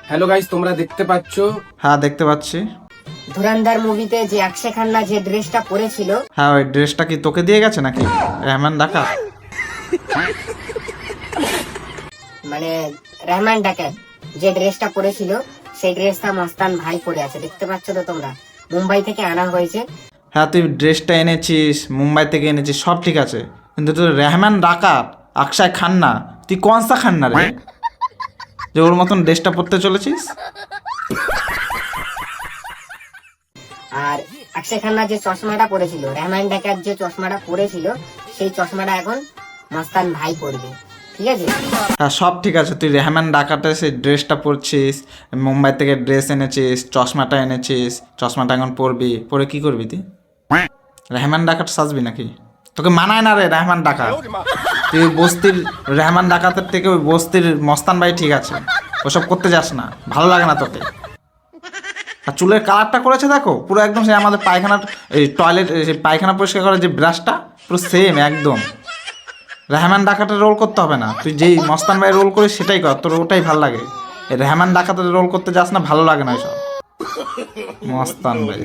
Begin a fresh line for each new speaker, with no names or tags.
Hello guys, তোমরা দেখতে পাচ্ছ?
হ্যাঁ দেখতে পাচ্ছি।
ধুরন্ধর মুভিতে যে অক্ষয় খান্না যে ড্রেসটা পরেছিল,
হ্যাঁ ওই ড্রেসটা কি তোকে দিয়ে গেছে নাকি রেহমান ডাকাত?
মানে রহমান ডাকাত যে ড্রেসটা পরেছিল, সেই ড্রেসটা মস্তান ভাই পরে আছে। দেখতে পাচ্ছ তো তোমরা? মুম্বাই থেকে আনা হয়েছে।
হ্যাঁ তুই ড্রেসটা এনেছিস, মুম্বাই থেকে এনেছিস, সব ঠিক আছে, কিন্তু তুই রেহমান ডাকাত অক্ষয় খান্না, তুই কনসা খান্না রে যে ওর মতন ড্রেসটা পরতে চলেছিস?
আর অক্ষয় খান্না যে চশমাটা পরেছিল, রহমান ডাকাত যে চশমাটা পরেছিল, সেই চশমাটা এখন মস্তান ভাই পরবে। ঠিক আছে?
হ্যাঁ সব ঠিক আছে, তুই রেহমান ডাকাতে সেই ড্রেসটা পরছিস, মুম্বাই থেকে ড্রেস এনেছিস, চশমাটা এনেছিস, চশমাটা এখন পরবি, পরে কি করবি তুই? রেহমান ডাকাত সাজবি নাকি? তোকে মানায় না রে রেহমান ডাকাত। তুই ওই বস্তির রেহমান ডাকাতের থেকে ওই বস্তির মস্তান ভাই ঠিক আছে, ওসব করতে যাস না, ভালো লাগে না তোকে। আর চুলের কালারটা করেছে দেখো, পুরো একদম সে আমাদের পায়খানার এই টয়লেট পায়খানা পরিষ্কার করার যে ব্রাশটা, পুরো সেম একদম। রেহমান ডাকাতের রোল করতে হবে না, তুই যেই মস্তান ভাই রোল করিস সেটাই কর, তোর ওটাই ভালো লাগে। এই রেহমান ডাকাতের রোল করতে যাস না, ভালো লাগে না এসব মস্তান ভাই।